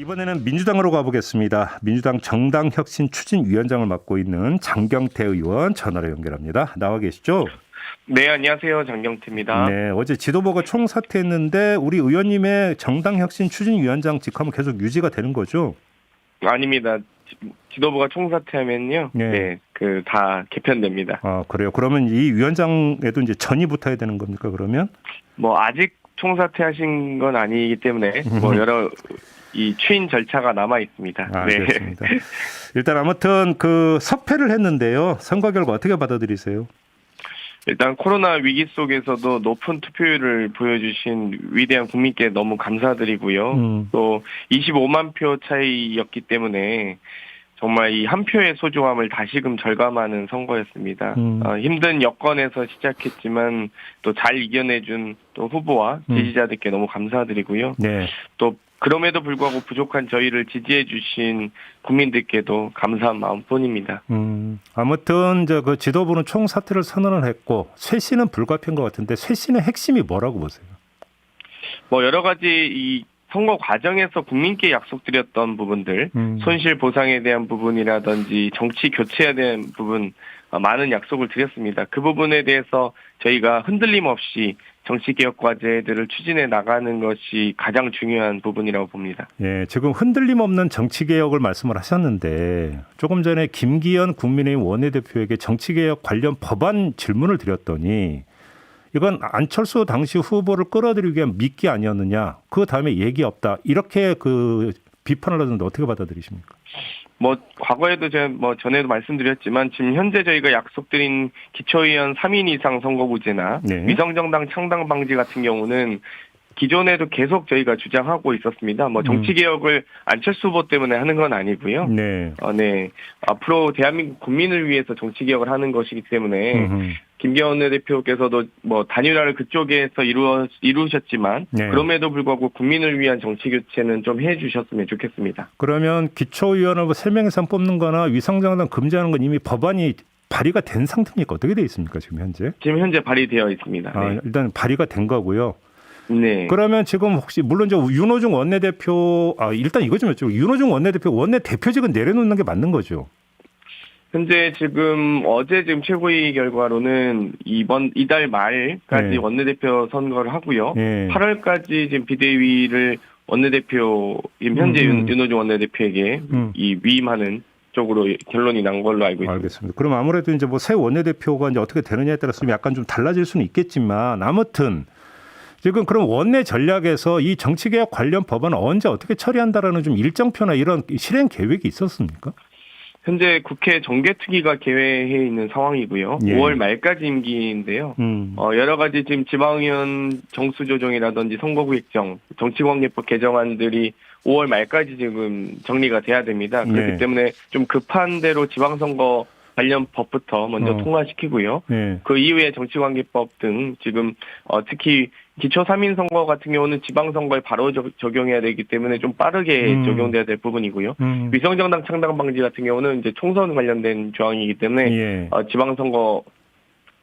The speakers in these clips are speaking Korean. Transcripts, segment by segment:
이번에는 민주당으로 가보겠습니다. 민주당 정당혁신추진위원장을 맡고 있는 장경태 의원 전화로 연결합니다. 나와 계시죠? 네, 안녕하세요. 장경태입니다. 네, 어제 지도부가 총사퇴했는데 우리 의원님의 정당혁신추진위원장 직함은 계속 유지가 되는 거죠? 아닙니다. 지도부가 총사퇴하면요. 네. 다 개편됩니다. 아, 그래요? 그러면 이 위원장에도 이제 전이 붙어야 되는 겁니까, 그러면? 아직 총사퇴하신 건 아니기 때문에 여러 이 추인 절차가 남아 있습니다. 알겠습니다. 네. 일단 아무튼 석패를 했는데요. 선거 결과 어떻게 받아들이세요? 일단 코로나 위기 속에서도 높은 투표율을 보여주신 위대한 국민께 너무 감사드리고요. 또 25만 표 차이였기 때문에 정말 이 한 표의 소중함을 다시금 절감하는 선거였습니다. 힘든 여건에서 시작했지만 또 잘 이겨내준 또 후보와 지지자들께 너무 감사드리고요. 네. 또 그럼에도 불구하고 부족한 저희를 지지해 주신 국민들께도 감사한 마음뿐입니다. 아무튼 그 지도부는 총사퇴를 선언을 했고 쇄신은 불가피한 것 같은데 쇄신의 핵심이 뭐라고 보세요? 여러 가지 이 선거 과정에서 국민께 약속드렸던 부분들, 손실 보상에 대한 부분이라든지 정치 교체에 대한 부분 많은 약속을 드렸습니다. 그 부분에 대해서 저희가 흔들림 없이 정치개혁 과제들을 추진해 나가는 것이 가장 중요한 부분이라고 봅니다. 예, 지금 흔들림 없는 정치개혁을 말씀을 하셨는데 조금 전에 김기현 국민의힘 원내대표에게 정치개혁 관련 법안 질문을 드렸더니 이건 안철수 당시 후보를 끌어들이기 위한 미끼 아니었느냐. 그 다음에 얘기 없다. 이렇게 비판을 하던데 어떻게 받아들이십니까? 과거에도 제가 전에도 말씀드렸지만 지금 현재 저희가 약속드린 기초의원 3인 이상 선거구제나 네. 위성정당 창당 방지 같은 경우는 기존에도 계속 저희가 주장하고 있었습니다. 정치개혁을 안철수 후보 때문에 하는 건 아니고요. 네. 네. 앞으로 대한민국 국민을 위해서 정치개혁을 하는 것이기 때문에 김기현 원내대표께서도 단일화를 그쪽에서 이루셨지만 네. 그럼에도 불구하고 국민을 위한 정치교체는 좀 해주셨으면 좋겠습니다. 그러면 기초의원을 3명 이상 뽑는 거나 위성정당 금지하는 건 이미 법안이 발의가 된 상태입니까? 어떻게 되어 있습니까? 지금 현재? 지금 현재 발의되어 있습니다. 네. 일단 발의가 된 거고요. 네. 그러면 지금 혹시 물론 윤호중 원내대표 일단 이거 좀 여쭤보고 윤호중 원내대표직은 내려놓는 게 맞는 거죠? 현재 지금 어제 최고위 결과로는 이달 말까지 네. 원내대표 선거를 하고요. 네. 8월까지 지금 비대위를 원내대표 현재 윤호중 원내대표에게 위임하는 쪽으로 결론이 난 걸로 알고 있습니다. 알겠습니다. 그럼 아무래도 이제 새 원내대표가 이제 어떻게 되느냐에 따라서 약간 좀 달라질 수는 있겠지만 아무튼 지금 그럼 원내 전략에서 이 정치개혁 관련 법안을 언제 어떻게 처리한다라는 좀 일정표나 이런 실행 계획이 있었습니까? 현재 국회 정개특위가 개회해 있는 상황이고요. 예. 5월 말까지 임기인데요. 여러 가지 지금 지방의원 정수 조정이라든지 선거구획정, 정치관계법 개정안들이 5월 말까지 지금 정리가 돼야 됩니다. 그렇기 네. 때문에 좀 급한 대로 지방선거 관련 법부터 먼저 통과시키고요. 네. 그 이후에 정치관계법 등 지금 특히 기초 3인 선거 같은 경우는 지방선거에 바로 적용해야 되기 때문에 좀 빠르게 적용돼야 될 부분이고요. 위성정당 창당 방지 같은 경우는 이제 총선 관련된 조항이기 때문에 예. 지방선거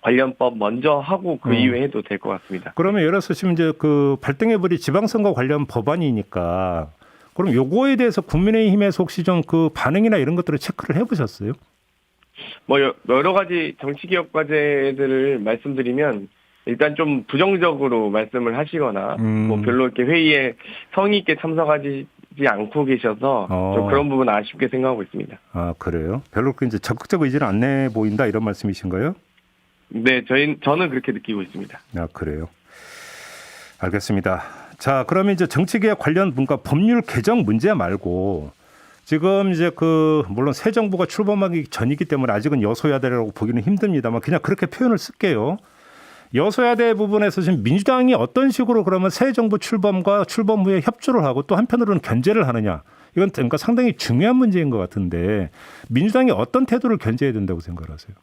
관련법 먼저 하고 그 이후에 해도 될 것 같습니다. 그러면 예를 들어서 지금 이제 발등해버린 지방선거 관련 법안이니까 그럼 요거에 대해서 국민의힘에서 혹시 좀 반응이나 이런 것들을 체크를 해보셨어요? 여러 가지 정치개혁 과제들을 말씀드리면 일단 좀 부정적으로 말씀을 하시거나 별로 이렇게 회의에 성의 있게 참석하지 않고 계셔서 좀 그런 부분 아쉽게 생각하고 있습니다. 아, 그래요? 별로 이제 적극적 의지를 안 내 보인다 이런 말씀이신가요? 네, 저는 그렇게 느끼고 있습니다. 아, 그래요? 알겠습니다. 자, 그러면 이제 정치개혁 관련 법률 개정 문제 말고 지금 이제 물론 새 정부가 출범하기 전이기 때문에 아직은 여소야대라고 보기는 힘듭니다만 그냥 그렇게 표현을 쓸게요. 여소야대 부분에서 지금 민주당이 어떤 식으로 그러면 새 정부 출범과 출범 후에 협조를 하고 또 한편으로는 견제를 하느냐. 이건 그러니까 상당히 중요한 문제인 것 같은데 민주당이 어떤 태도를 견제해야 된다고 생각하세요?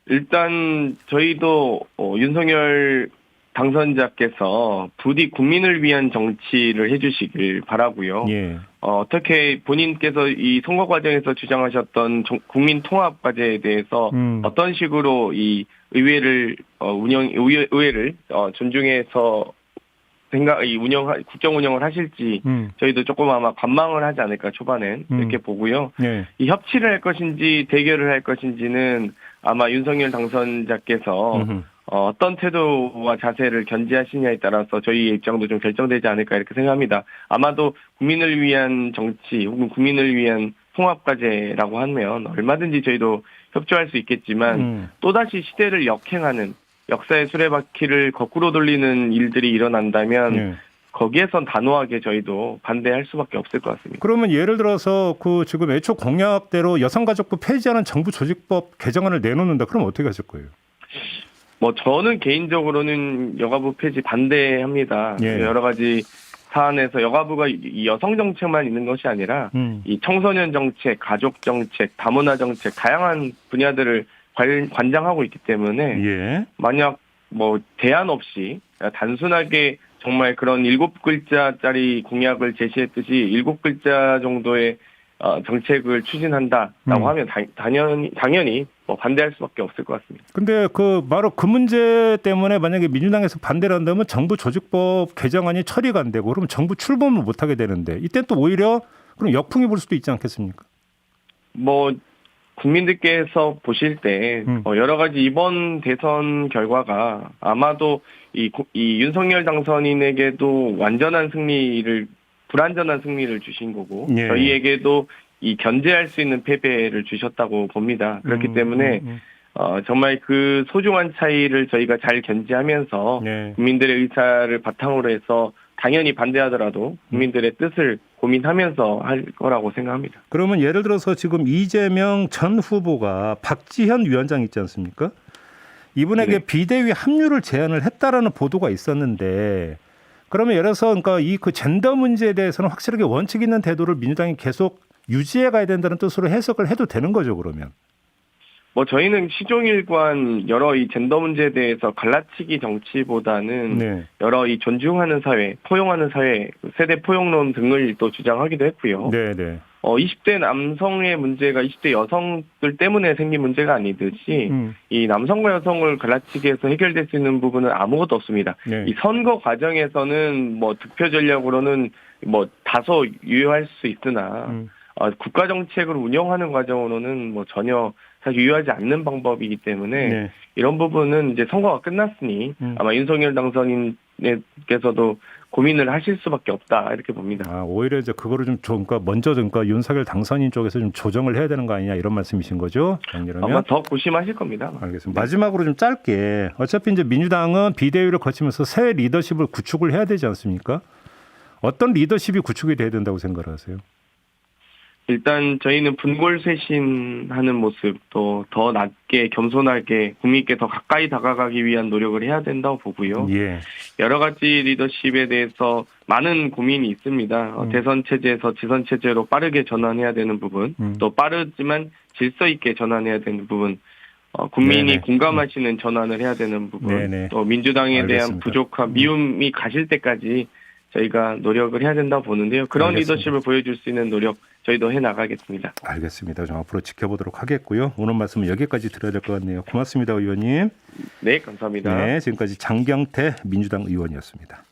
일단 저희도 윤석열 당선자께서 부디 국민을 위한 정치를 해주시길 바라고요. 예. 어떻게 본인께서 이 선거 과정에서 주장하셨던 국민 통합 과제에 대해서 어떤 식으로 이 의회를 의회를 존중해서 국정 운영을 하실지 저희도 조금 아마 관망을 하지 않을까 초반엔 이렇게 보고요. 네. 이 협치를 할 것인지 대결을 할 것인지는 아마 윤석열 당선자께서 어떤 태도와 자세를 견지하시냐에 따라서 저희의 입장도 좀 결정되지 않을까 이렇게 생각합니다. 아마도 국민을 위한 정치 혹은 국민을 위한 통합과제라고 하면 얼마든지 저희도 협조할 수 있겠지만 또다시 시대를 역행하는 역사의 수레바퀴를 거꾸로 돌리는 일들이 일어난다면 거기에선 단호하게 저희도 반대할 수밖에 없을 것 같습니다. 그러면 예를 들어서 그 지금 애초 공약대로 여성가족부 폐지하는 정부 조직법 개정안을 내놓는다. 그럼 어떻게 하실 거예요? 저는 개인적으로는 여가부 폐지 반대합니다. 예. 여러 가지 사안에서 여가부가 이 여성 정책만 있는 것이 아니라 이 청소년 정책, 가족 정책, 다문화 정책 다양한 분야들을 관장하고 있기 때문에 예. 만약 대안 없이 단순하게 정말 그런 7글자짜리 공약을 제시했듯이 7글자 정도의 정책을 추진한다라고 하면 당연히 반대할 수밖에 없을 것 같습니다. 근데 바로 그 문제 때문에 만약에 민주당에서 반대를 한다면 정부 조직법 개정안이 처리가 안 되고 그러면 정부 출범을 못 하게 되는데 이때 또 오히려 그럼 역풍이 불 수도 있지 않겠습니까? 국민들께서 보실 때 여러 가지 이번 대선 결과가 아마도 이 윤석열 당선인에게도 불완전한 승리를 주신 거고 예. 저희에게도 이 견제할 수 있는 패배를 주셨다고 봅니다. 그렇기 때문에 정말 그 소중한 차이를 저희가 잘 견제하면서 국민들의 의사를 바탕으로 해서 당연히 반대하더라도 국민들의 뜻을 고민하면서 할 거라고 생각합니다. 그러면 예를 들어서 지금 이재명 전 후보가 박지현 위원장 있지 않습니까? 이분에게 비대위 합류를 제안을 했다라는 보도가 있었는데 그러면 예를 들어서 그러니까 그 젠더 문제에 대해서는 확실하게 원칙 있는 태도를 민주당이 계속 유지해 가야 된다는 뜻으로 해석을 해도 되는 거죠, 그러면? 저희는 시종일관 여러 이 젠더 문제에 대해서 갈라치기 정치보다는 여러 이 존중하는 사회, 포용하는 사회, 세대 포용론 등을 또 주장하기도 했고요. 네네. 20대 남성의 문제가 20대 여성들 때문에 생긴 문제가 아니듯이 이 남성과 여성을 갈라치기해서 해결될 수 있는 부분은 아무것도 없습니다. 이 선거 과정에서는 득표 전략으로는 다소 유효할 수 있으나 국가 정책을 운영하는 과정으로는 전혀 사실 유효하지 않는 방법이기 때문에 이런 부분은 이제 선거가 끝났으니 아마 윤석열 당선인께서도 고민을 하실 수밖에 없다 이렇게 봅니다. 오히려 이제 그거를 먼저 윤석열 당선인 쪽에서 좀 조정을 해야 되는 거 아니냐 이런 말씀이신 거죠? 정리하면 아마 더 고심하실 겁니다. 알겠습니다. 마지막으로 좀 짧게 어차피 이제 민주당은 비대위를 거치면서 새 리더십을 구축을 해야 되지 않습니까? 어떤 리더십이 구축이 돼야 된다고 생각하세요? 일단 저희는 분골쇄신하는 모습 또 더 낮게 겸손하게 국민께 더 가까이 다가가기 위한 노력을 해야 된다고 보고요. 여러 가지 리더십에 대해서 많은 고민이 있습니다. 대선 체제에서 지선 체제로 빠르게 전환해야 되는 부분, 또 빠르지만 질서 있게 전환해야 되는 부분, 국민이 공감하시는 전환을 해야 되는 부분, 또 민주당에 대한 부족함, 미움이 가실 때까지 저희가 노력을 해야 된다고 보는데요. 그런 리더십을 보여줄 수 있는 노력 저희도 해나가겠습니다. 알겠습니다. 좀 앞으로 지켜보도록 하겠고요. 오늘 말씀은 여기까지 드려야 될 것 같네요. 고맙습니다, 의원님. 네, 감사합니다. 네, 지금까지 장경태 민주당 의원이었습니다.